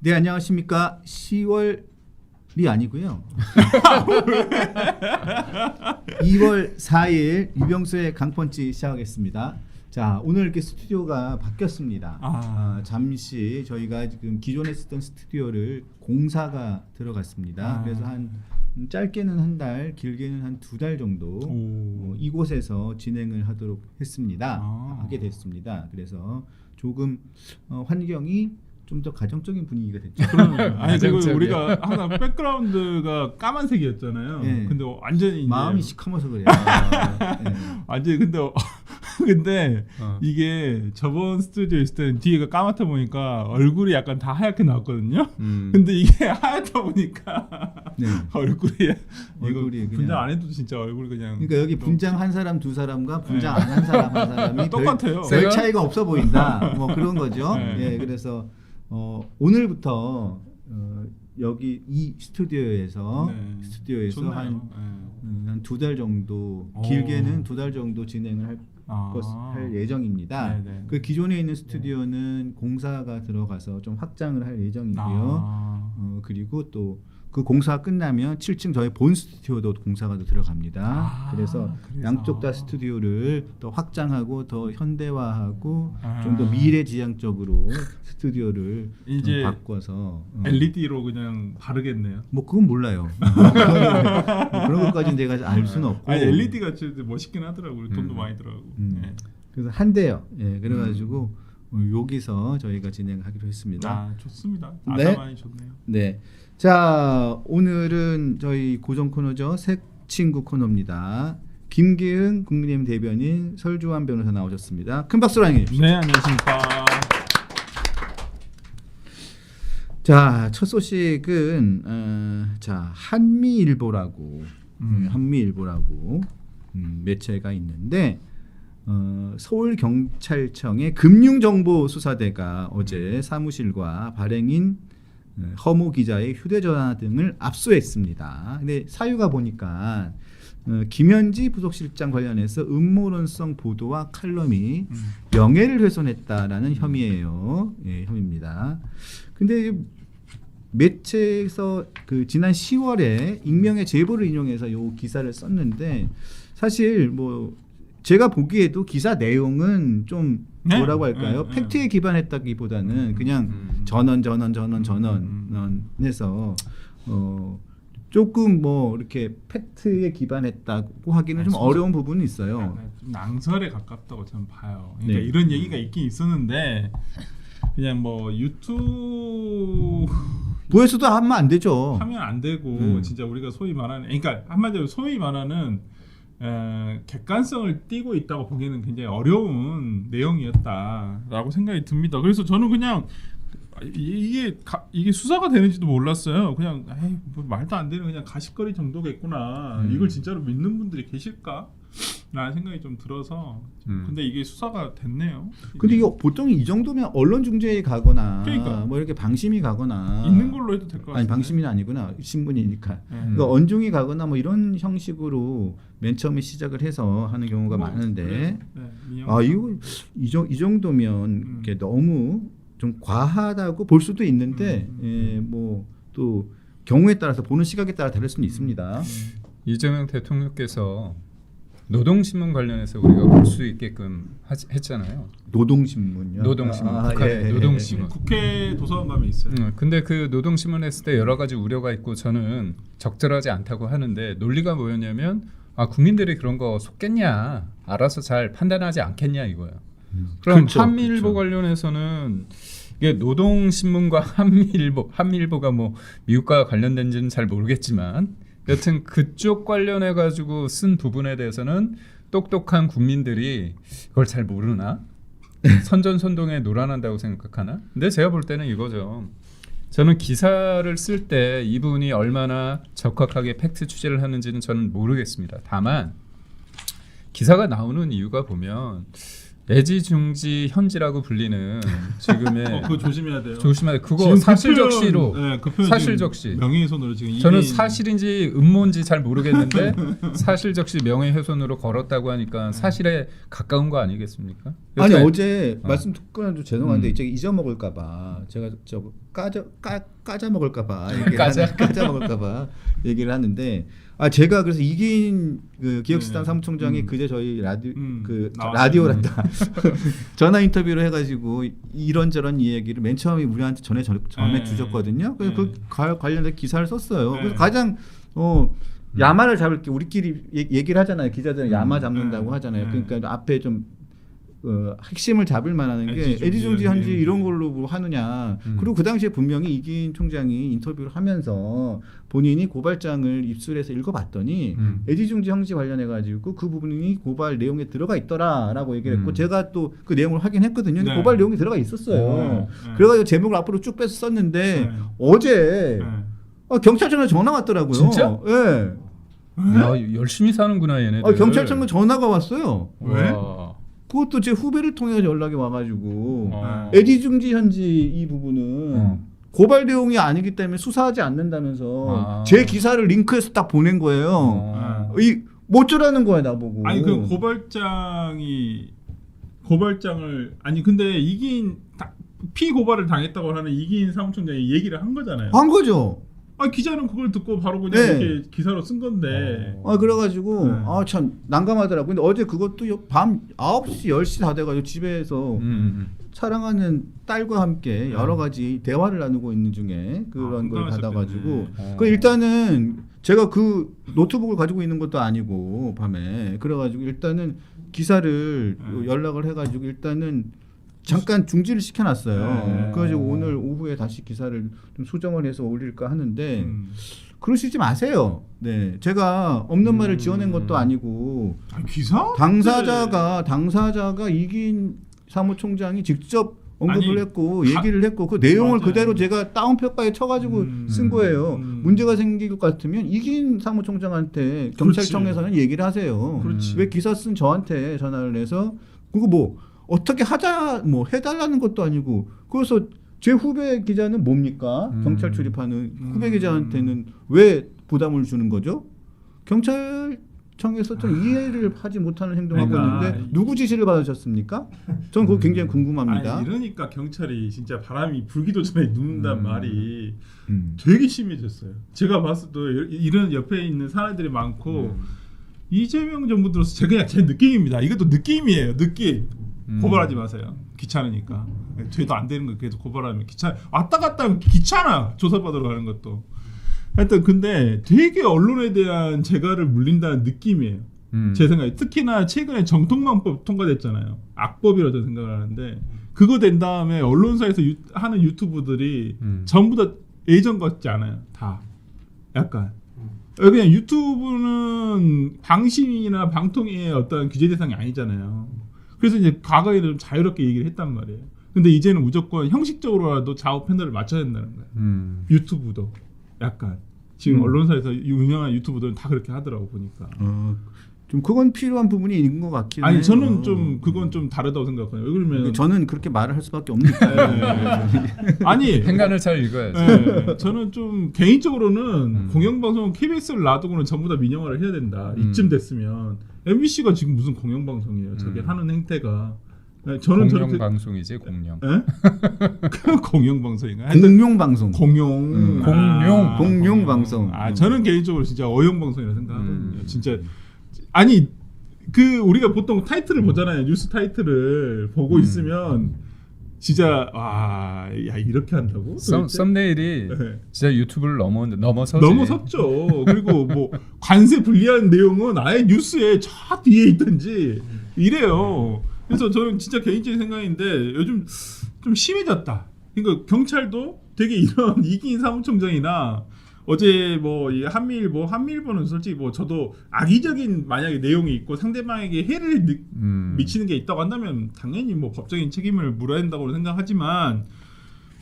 네, 안녕하십니까. 10월이 아니고요. 2월 4일 유병수의 강펀치 시작하겠습니다. 자, 오늘 이렇게 스튜디오가 바뀌었습니다. 잠시 저희가 지금 기존에 쓰던 스튜디오를 공사가 들어갔습니다. 그래서 한 짧게는 한 달, 길게는 한 2달 정도 이곳에서 진행을 하도록 했습니다. 하게 됐습니다. 그래서 조금 환경이 좀 더 가정적인 분위기가 됐죠. 아니 그리고 우리가 항상 백그라운드가 까만색이었잖아요. 네. 근데 완전히 마음이 시커머서 그래요. 네. 완전히 근데 이게 저번 스튜디오 있을 때는 뒤에가 까맣다 보니까 얼굴이 약간 다 하얗게 나왔거든요. 근데 이게 하얗다 보니까 네. 얼굴이 그냥 분장 안 해도 진짜 얼굴이 그냥. 그러니까 여기 분장 한 사람 두 사람과 분장 안 한 사람 한 사람이 똑같아요. 별 차이가 없어 보인다. 뭐 그런 거죠. 네. 예, 그래서 오늘부터 여기 이 스튜디오에서 좋네요. 한 2달 정도, 길게는 2달 정도 진행을 할 예정입니다. 그 기존에 있는 스튜디오는 공사가 들어가서 좀 확장을 할 예정이고요. 그리고 또 그 공사가 끝나면 7층 저희 본 스튜디오도 공사가 또 들어갑니다. 그래서 양쪽 다 스튜디오를 더 확장하고 더 현대화하고 좀 더 미래지향적으로 스튜디오를 이제 좀 바꿔서 LED로 그냥 바르겠네요. 뭐 그건 몰라요. 그런 것까지는 내가 알 수는 없고. 아니 LED가 진짜 멋있긴 하더라고요. 돈도 많이 들어가고. 그래서 한대요. 예, 그래가지고 여기서 저희가 진행하기로 했습니다. 좋습니다. 네. 많이 좋네요. 네. 자, 오늘은 저희 고정 코너죠. 새 친구 코너입니다. 김기흥 국민의힘 대변인, 설주환 변호사 나오셨습니다. 큰 박수로 환영해 주십시오. 네, 안녕하십니까. 자, 첫 소식은 자, 한미일보라고 매체가 있는데 서울경찰청의 금융정보수사대가 어제 사무실과 발행인 허모 기자의 휴대전화 등을 압수했습니다. 근데 사유가 보니까 김현지 부속실장 관련해서 음모론성 보도와 칼럼이 명예를 훼손했다라는 혐의예요. 예, 혐의입니다. 근데 매체에서 그 지난 10월에 익명의 제보를 인용해서 요 기사를 썼는데 사실 뭐 제가 보기에도 기사 내용은 좀 뭐라고 할까요? 팩트에 기반했다기보다는 그냥 전원해서 조금 뭐 이렇게 팩트에 기반했다고 하기는 좀 어려운 부분이 있어요. 좀 낭설에 가깝다고 저는 봐요. 그러니까 네. 이런 얘기가 있긴 있었는데 그냥 뭐 유튜브 부에서도 하면 안 되죠. 하면 안 되고 진짜 우리가 소위 말하는 그러니까 한마디로 소위 말하는 객관성을 띠고 있다고 보기에는 굉장히 어려운 내용이었다라고 생각이 듭니다. 그래서 저는 그냥 이게 수사가 되는지도 몰랐어요. 그냥 뭐 말도 안 되는 그냥 가십거리 정도겠구나. 이걸 진짜로 믿는 분들이 계실까? 라는 생각이 좀 들어서 근데 이게 수사가 됐네요. 근데 이거 보통 이 정도면 언론 중재에 가거나 그러니까. 뭐 이렇게 방심이 가거나 있는 걸로 해도 될 것 같아요. 아니 방심이 아니구나 신분이니까 그러니까 언중이 가거나 뭐 이런 형식으로 맨 처음에 시작을 해서 하는 경우가 많은데 이거 이 정도면 이게 너무 좀 과하다고 볼 수도 있는데 뭐 또 경우에 따라서 보는 시각에 따라 다를 수는 있습니다. 이재명 대통령께서 노동신문 관련해서 우리가 볼 수 있게끔 했잖아요. 노동신문요. 노동신문. 예. 노동신문. 국회 도서관 가면 있어요. 근데 그 노동신문 했을 때 여러 가지 우려가 있고 저는 적절하지 않다고 하는데 논리가 뭐였냐면 국민들이 그런 거 속겠냐, 알아서 잘 판단하지 않겠냐 이거야. 그럼 그렇죠, 한미일보 그렇죠. 관련해서는 이게 노동신문과 한미일보가 뭐 미국과 관련된지는 잘 모르겠지만. 여튼 그쪽 관련해 가지고 쓴 부분에 대해서는 똑똑한 국민들이 그걸 잘 모르나? 선전선동에 노란한다고 생각하나? 근데 제가 볼 때는 이거죠. 저는 기사를 쓸 때 이분이 얼마나 적확하게 팩트 취재를 하는지는 저는 모르겠습니다. 다만 기사가 나오는 이유가 보면 애지중지현지라고 불리는 지금의 그거 조심해야 돼요. 조심해야 돼. 그거 지금 사실적시로 그 표현 사실적시. 명예훼손으로 지금 저는 이게 사실인지 음모인지 잘 모르겠는데 사실적시 명예훼손으로 걸었다고 하니까 사실에 가까운 거 아니겠습니까? 아니 여튼 어제 말씀 듣고는 죄송한데 이제 잊어먹을까봐 제가 저거 까자 먹을까봐 까자 먹을까봐 얘기를 하는데 제가 그래서 이긴 그 기획수단 사무총장이 그제 저희 라디오란다 전화 인터뷰를 해가지고 이런저런 이야기를 맨 처음에 우리한테 전해 주셨거든요. 그래서 그 관련된 기사를 썼어요. 그래서 가장 야마를 잡을게 우리끼리 얘기를 하잖아요. 기자들은 야마 잡는다고 하잖아요. 그러니까 앞에 좀 핵심을 잡을 만한 게 애지중지 현지 이런 걸로 뭐 하느냐. 그리고 그 당시에 분명히 이긴 총장이 인터뷰를 하면서 본인이 고발장을 입수해서 읽어봤더니 애지중지 현지 관련해 가지고 그 부분이 고발 내용에 들어가 있더라라고 얘기를 했고 제가 또 그 내용을 확인했거든요. 근데 고발 내용이 들어가 있었어요. 그래가지고 제목을 앞으로 쭉 빼서 썼는데 어제 경찰청에 전화 왔더라고요. 진짜? 예. 야, 열심히 사는구나 얘네들. 경찰청에 전화가 왔어요. 왜? 그것도 제 후배를 통해 연락이 와가지고 애지중지 현지 이 부분은 고발 내용이 아니기 때문에 수사하지 않는다면서 제 기사를 링크해서 딱 보낸 거예요. 이 못쩌라는 거야 나보고. 아니 그 고발장을 아니 근데 이긴 피고발을 당했다고 하는 이긴 사무총장이 얘기를 한 거잖아요. 한 거죠. 기자는 그걸 듣고 바로 그냥 이렇게 기사로 쓴 건데. 그래가지고 참 난감하더라고. 근데 어제 그것도 밤 9시 10시 다 돼가지고 집에서 사랑하는 딸과 함께 여러 가지 대화를 나누고 있는 중에 그런 걸 받아가지고 그 일단은 제가 그 노트북을 가지고 있는 것도 아니고 밤에 그래가지고 일단은 기사를 연락을 해가지고 일단은 잠깐 중지를 시켜놨어요. 그래가지고 오늘 오후에 다시 기사를 좀 수정을 해서 올릴까 하는데 그러시지 마세요. 네, 제가 없는 말을 지어낸 것도 아니고 기사? 당사자가 이긴 사무총장이 직접 언급을 했고 얘기를 했고 그 내용을 그대로 제가 다운표까지 쳐가지고 쓴 거예요. 문제가 생길 것 같으면 이긴 사무총장한테 경찰청에서는 얘기를 하세요. 왜 기사 쓴 저한테 전화를 해서 그거 뭐 어떻게 하자 뭐 해달라는 것도 아니고 그래서 제 후배 기자는 뭡니까? 경찰 출입하는 후배 기자한테는 왜 부담을 주는 거죠? 경찰청에서 좀 이해를 하지 못하는 행동하고 있는데 누구 지시를 받으셨습니까? 저는 그거 굉장히 궁금합니다. 아니, 이러니까 경찰이 진짜 바람이 불기도 전에 눕는다는 말이 되게 심해졌어요. 제가 봤을 때 이런 옆에 있는 사람들이 많고 이재명 정부 들어서 그냥 제 느낌입니다. 이것도 느낌이에요. 느낌. 고발하지 마세요. 귀찮으니까. 돼도 안 되는 거 계속 고발하면 왔다 갔다 하면 귀찮아. 조사받으러 가는 것도. 하여튼 근데 되게 언론에 대한 재갈을 물린다는 느낌이에요. 제 생각에. 특히나 최근에 정통망법 통과됐잖아요. 악법이라고 생각을 하는데 그거 된 다음에 언론사에서 하는 유튜브들이 전부 다 예전 같지 않아요. 다. 약간. 그냥 유튜브는 방심이나 방통위의 어떤 규제 대상이 아니잖아요. 그래서 이제 과거에는 좀 자유롭게 얘기를 했단 말이에요. 근데 이제는 무조건 형식적으로라도 좌우 패널을 맞춰야 된다는 거예요. 유튜브도 약간 지금 언론사에서 유명한 유튜브들은 다 그렇게 하더라고 보니까. 좀 그건 필요한 부분이 있는 것 같긴 해요. 아니 저는 좀 그건 좀 다르다고 생각해요. 왜 그러면 저는 그렇게 말을 할 수밖에 없으니까. 아니 행간을 잘 읽어야지. 네, 저는 좀 개인적으로는 공영방송 KBS를 놔두고는 전부 다 민영화를 해야 된다. 이쯤 됐으면 MBC가 지금 무슨 공영방송이에요. 저게 하는 행태가. 저는 공영방송이지 공영. 공영방송인가? 공룡방송. 공룡방송. 저는 개인적으로 진짜 어용방송이라고 생각하거든요. 진짜 아니 그 우리가 보통 타이틀을 보잖아요. 뉴스 타이틀을 보고 있으면 진짜 야 이렇게 한다고? 썸네일이 진짜 유튜브를 넘어섰죠. 그리고 뭐 관세 불리한 내용은 아예 뉴스에 저 뒤에 있든지 이래요. 그래서 저는 진짜 개인적인 생각인데 요즘 좀 심해졌다. 그러니까 경찰도 되게 이런 이긴 사무총장이나 어제 뭐 이 한미일보는 솔직히 뭐 저도 악의적인 만약에 내용이 있고 상대방에게 해를 미치는 게 있다고 한다면 당연히 뭐 법적인 책임을 물어야 된다고 생각하지만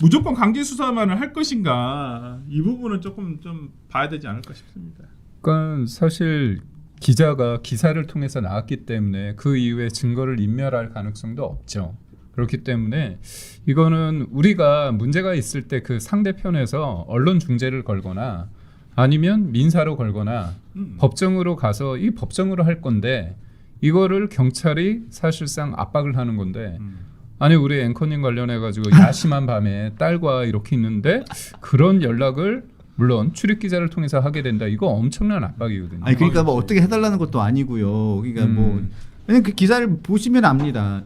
무조건 강제 수사만을 할 것인가 이 부분은 조금 좀 봐야 되지 않을까 싶습니다. 그러니까 사실 기자가 기사를 통해서 나왔기 때문에 그 이후에 증거를 인멸할 가능성도 없죠. 그렇기 때문에 이거는 우리가 문제가 있을 때 그 상대편에서 언론 중재를 걸거나 아니면 민사로 걸거나 법정으로 가서 이 법정으로 할 건데 이거를 경찰이 사실상 압박을 하는 건데 아니 우리 앵커님 관련해 가지고 야심한 밤에 딸과 이렇게 있는데 그런 연락을 물론 출입 기자를 통해서 하게 된다. 이거 엄청난 압박이거든요. 아니 그러니까 뭐 어떻게 해달라는 것도 아니고요. 그러니까 뭐 왜냐면 그 기사를 보시면 압니다.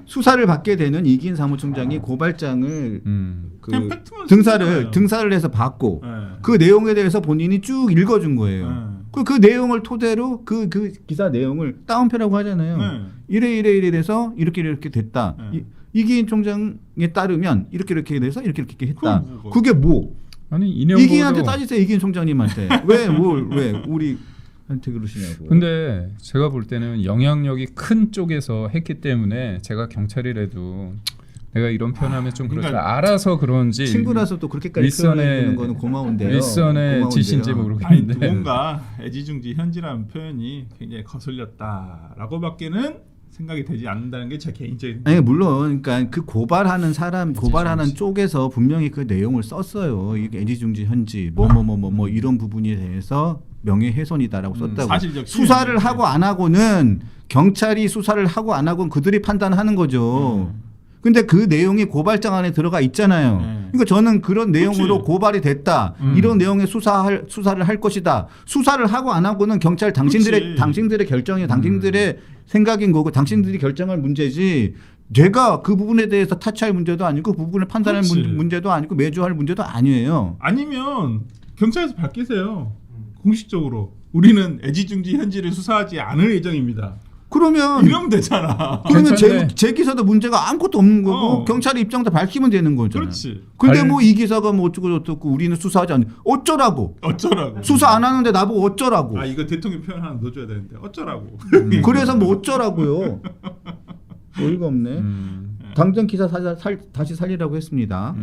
수사를 받게 되는 이긴 사무총장이 고발장을 그 그냥 팩트만 쓰는 거예요. 등사를 해서 받고 네. 그 내용에 대해서 본인이 쭉 읽어준 거예요. 그 내용을 토대로 그 기사 내용을 따옴표라고 하잖아요. 네. 이래 돼서 이렇게 됐다. 네. 이기인 총장에 따르면 이렇게 돼서 이렇게 했다. 그건 그게 뭐? 아니 이기인한테 따지세요. 이기인 총장님한테 왜 우리한테 그러시냐고. 근데 제가 볼 때는 영향력이 큰 쪽에서 했기 때문에 제가 경찰이라도 내가 이런 표현하면 좀 그렇죠. 그러니까 알아서 그런지 친구라서 또 그렇게까지 표현해주는 거는 고마운데요. 윗선의 지신지 아니 모르겠는데 누군가 애지중지 현지라는 표현이 굉장히 거슬렸다라고밖에는 생각이 되지 않는다는 게 제 개인적인. 아니 물론 그러니까 그 고발하는 쪽에서 분명히 그 내용을 썼어요. 이게 애지중지 현지 뭐 이런 부분에 대해서 명예훼손이다라고 썼다고. 사실적 수사를 하고 안 하고는 경찰이 수사를 하고 안 하고는 그들이 판단하는 거죠. 근데 그 내용이 고발장 안에 들어가 있잖아요. 그러니까 저는 그런 내용으로 그치. 고발이 됐다. 이런 내용의 수사를 할 것이다. 수사를 하고 안 하고는 경찰 당신들의 결정이 당신들의 생각인 거고 당신들이 결정할 문제지. 제가 그 부분에 대해서 타치할 문제도 아니고 그 부분을 판단할 그치. 문제도 아니고 매주할 문제도 아니에요. 아니면 경찰에서 밝히세요. 공식적으로 우리는 애지중지 현지를 수사하지 않을 예정입니다. 그러면 이러면 되잖아. 그러면 괜찮네. 제 기사도 문제가 아무것도 없는 거고 어. 경찰의 입장도 밝히면 되는 거잖아요. 그렇지. 근데 뭐 이 기사가 뭐 어쩌고 우리는 수사하지 않는 어쩌라고 어쩌라고. 수사 안 하는데 나보고 어쩌라고 아 이거 대통령 표현 하나 넣어줘야 되는데 어쩌라고. 그래서 뭐 어쩌라고요. 어이가 없네. 당장 기사 다시 살리라고 했습니다.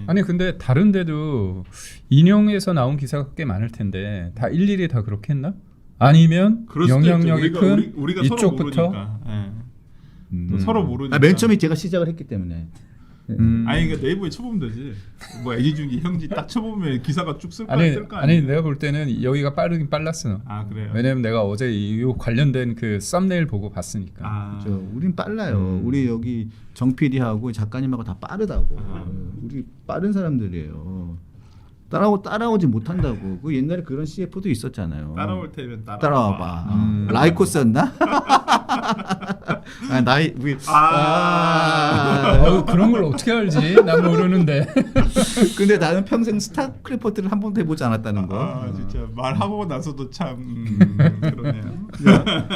아니 근데 다른 데도 인용해서 나온 기사가 꽤 많을 텐데 다 일일이 다 그렇게 했나? 아니면 그럴 수도 영향력이 있죠. 큰 우리가 이쪽부터 서로 모르니까. 또 서로 모르니까. 맨 처음에 제가 시작을 했기 때문에. 아니 그러니까 네이버에 쳐보면 되지. 뭐 애지중지 형지 딱 쳐보면 기사가 쭉 쓸 거 아니 뜰 거 아니에요. 아니 내가 볼 때는 여기가 빠르긴 빨랐어. 아 그래요. 왜냐면 내가 어제 이 관련된 그 썸네일 보고 봤으니까. 아 우린 빨라요. 우리 여기 정 PD하고 작가님하고 다 빠르다고. 우리 빠른 사람들이에요. 따라오지 못한다고. 그 옛날에 그런 CF도 있었잖아요. 따라올 테면 따라와봐. 라이코스였나? 나이 우리 그런 걸 어떻게 알지? 난 모르는데. 근데 나는 평생 스타크래프트를 한 번도 해보지 않았다는 거. 아 진짜 말하고 나서도 참 그러네요.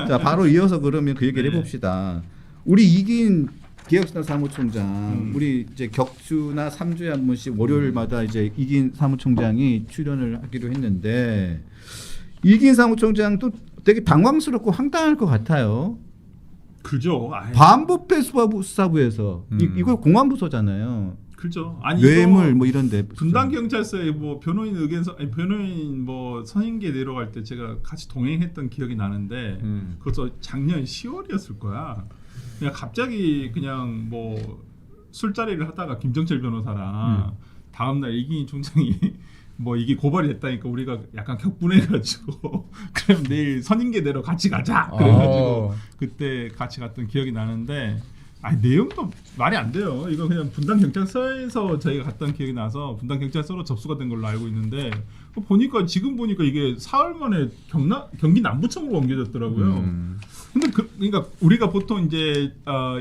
자 바로 이어서 그러면 그 얘기를 해봅시다. 우리 이긴 기획수나 사무총장, 우리 이제 격주나 3주에 한 번씩 월요일마다 이제 이긴 사무총장이 출연을 하기로 했는데 이긴 사무총장도 되게 당황스럽고 황당할 것 같아요. 그죠. 아이, 반부패 수사부에서 이거 공안부서잖아요. 그죠. 아니 뇌물 이거 뭐 이런데 분당 경찰서에 뭐 변호인 의견서 아니 변호인 뭐 선임계 내려갈 때 제가 같이 동행했던 기억이 나는데 그것도 작년 10월이었을 거야. 그냥 갑자기 그냥 뭐 술자리를 하다가 김정철 변호사랑 다음날 이기인 총장이 뭐 이게 고발이 됐다니까 우리가 약간 격분해가지고 그럼 내일 선임계 내로 같이 가자 그래가지고 그때 같이 갔던 기억이 나는데 아니 내용도 말이 안 돼요. 이거 그냥 분당 경찰서에서 저희가 갔던 기억이 나서 분당 경찰서로 접수가 된 걸로 알고 있는데 지금 보니까 이게 사흘 만에 경기 남부청으로 옮겨졌더라고요. 근데 그러니까 우리가 보통 이제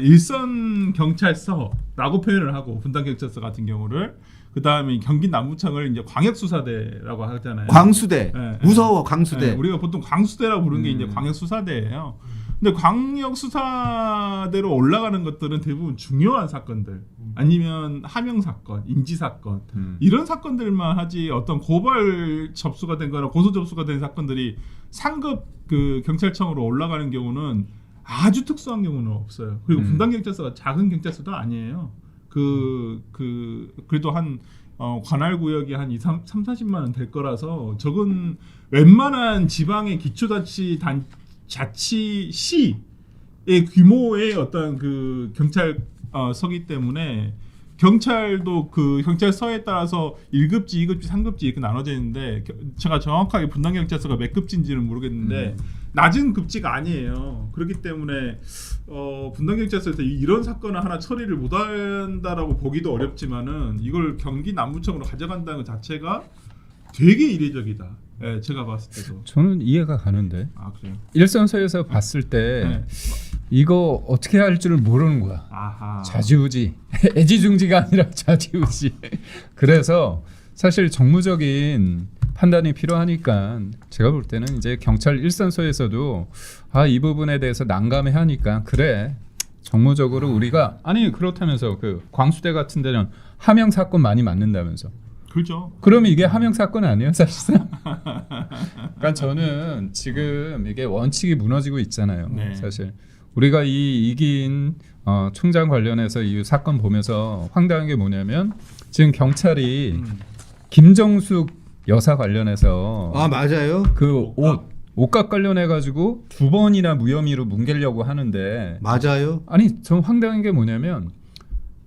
일선 경찰서라고 표현을 하고 분당 경찰서 같은 경우를 그 다음에 경기 남부청을 이제 광역수사대라고 하잖아요. 광수대. 네, 무서워 광수대. 네, 우리가 보통 광수대라고 부르는 게 이제 광역수사대예요. 근데 광역수사대로 올라가는 것들은 대부분 중요한 사건들 아니면 하명 사건, 인지 사건 이런 사건들만 하지 어떤 고발 접수가 된 거나 고소 접수가 된 사건들이 상급 그 경찰청으로 올라가는 경우는 아주 특수한 경우는 없어요. 그리고 분당 경찰서가 작은 경찰서도 아니에요. 그래도 한 관할 구역이 한 40만 원 될 거라서 적은 웬만한 지방의 자치시의 규모의 어떤 그 경찰서기 때문에 경찰도 그 경찰서에 따라서 1급지, 2급지, 3급지 이렇게 나눠져 있는데 제가 정확하게 분당경찰서가 몇 급지인지는 모르겠는데 낮은 급지가 아니에요. 그렇기 때문에 분당경찰서에서 이런 사건을 하나 처리를 못한다라고 보기도 어렵지만은 이걸 경기 남부청으로 가져간다는 것 자체가 되게 이례적이다. 예, 제가 봤을 때도. 저는 이해가 가는데. 아 그래요? 일선서에서 봤을 때 이거 어떻게 할 줄을 모르는 거야. 아하. 좌지우지, 애지중지가 아니라 좌지우지. 그래서 사실 정무적인 판단이 필요하니까 제가 볼 때는 이제 경찰 일선서에서도 이 부분에 대해서 난감해하니까 그래 정무적으로 우리가 아니 그렇다면서 그 광수대 같은 데는 하명 사건 많이 맞는다면서. 그렇죠. 그러면 이게 하명 사건 아니에요, 사실상? 그러니까 저는 지금 이게 원칙이 무너지고 있잖아요. 네. 사실 우리가 이 이기인 총장 관련해서 이 사건 보면서 황당한 게 뭐냐면 지금 경찰이 김정숙 여사 관련해서 맞아요. 그 옷값 관련해 가지고 2번이나 무혐의로 뭉개려고 하는데 맞아요. 아니 전 황당한 게 뭐냐면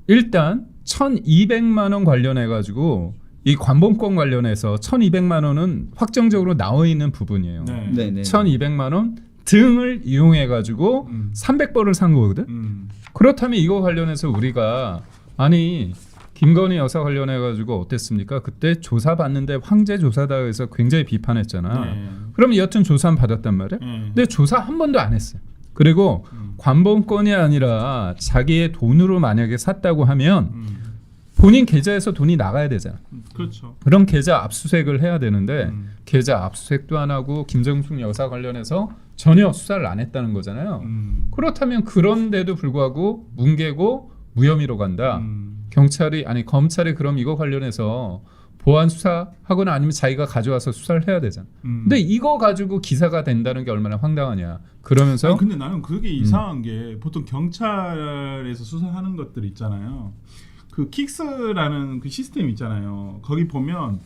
일단 1,200만 원 관련해 가지고 이 관본권 관련해서 1,200만 원은 확정적으로 나와 있는 부분이에요. 네. 네네. 1,200만 원 등을 이용해 가지고 300벌을 산 거거든. 그렇다면 이거 관련해서 우리가 아니 김건희 여사 관련해 가지고 어땠습니까? 그때 조사 받는데 황제 조사다 해서 굉장히 비판했잖아. 네. 그럼 여튼 조사는 받았단 말이야. 근데 조사 한 번도 안 했어요. 그리고 관본권이 아니라 자기의 돈으로 만약에 샀다고 하면 본인 계좌에서 돈이 나가야 되잖아. 그렇죠. 그럼 계좌 압수수색을 해야 되는데 계좌 압수수색도 안 하고 김정숙 여사 관련해서 전혀 수사를 안 했다는 거잖아요. 그렇다면 그런데도 불구하고 뭉개고 무혐의로 간다. 경찰이 아니 검찰이 그럼 이거 관련해서 보안 수사하거나 아니면 자기가 가져와서 수사를 해야 되잖아. 근데 이거 가지고 기사가 된다는 게 얼마나 황당하냐. 그러면서 아니, 근데 나는 그게 이상한 게 보통 경찰에서 수사하는 것들 있잖아요. 그 킥스라는 그 시스템 있잖아요. 거기 보면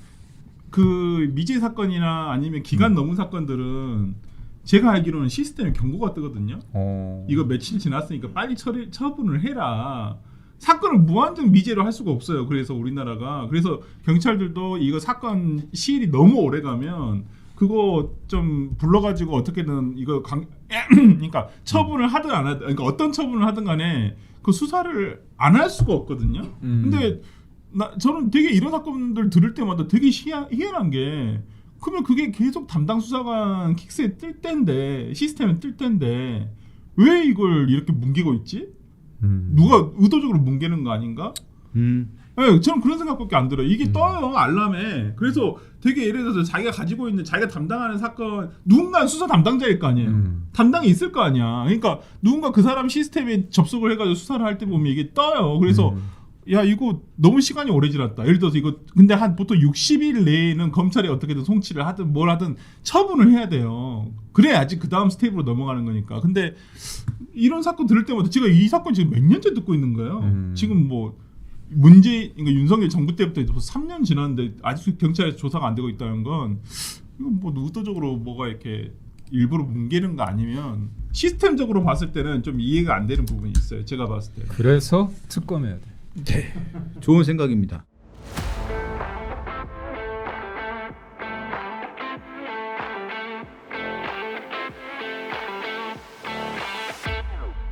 그 미제 사건이나 아니면 기간 넘은 사건들은 제가 알기로는 시스템에 경고가 뜨거든요. 이거 며칠 지났으니까 빨리 처분을 해라. 사건을 무한정 미제로 할 수가 없어요. 그래서 우리나라가 그래서 경찰들도 이거 사건 시일이 너무 오래 가면 그거 좀 불러가지고 어떻게든 이거 그러니까 처분을 하든 안 하든 그러니까 어떤 처분을 하든 간에 그 수사를 안 할 수가 없거든요. 근데 저는 되게 이런 사건들 들을 때마다 되게 희한한 게 그러면 그게 계속 담당 수사관 킥스에 뜰 때인데 시스템에 뜰 때인데 왜 이걸 이렇게 뭉개고 있지? 누가 의도적으로 뭉개는 거 아닌가? 네, 저는 그런 생각밖에 안 들어요. 이게 떠요 알람에. 그래서 되게 예를 들어서 자기가 가지고 있는 자기가 담당하는 사건 누군가 수사 담당자일 거 아니에요. 담당이 있을 거 아니야. 그러니까 누군가 그 사람 시스템에 접속을 해가지고 수사를 할 때 보면 이게 떠요. 그래서 야 이거 너무 시간이 오래 지났다. 예를 들어서 이거 근데 한 보통 60일 내에는 검찰이 어떻게든 송치를 하든 뭘 하든 처분을 해야 돼요. 그래야지 그 다음 스텝으로 넘어가는 거니까. 근데 이런 사건 들을 때마다 제가 이 사건 지금 몇 년째 듣고 있는 거예요. 지금 뭐 그러니까 윤석열 정부 때부터 벌써 3년 지났는데 아직 경찰에서 조사가 안 되고 있다는 건 이건 뭐 의도적으로 뭐가 이렇게 일부러 뭉개는 거 아니면 시스템적으로 봤을 때는 좀 이해가 안 되는 부분이 있어요. 제가 봤을 때. 그래서 특검해야 돼. 네, 좋은 생각입니다.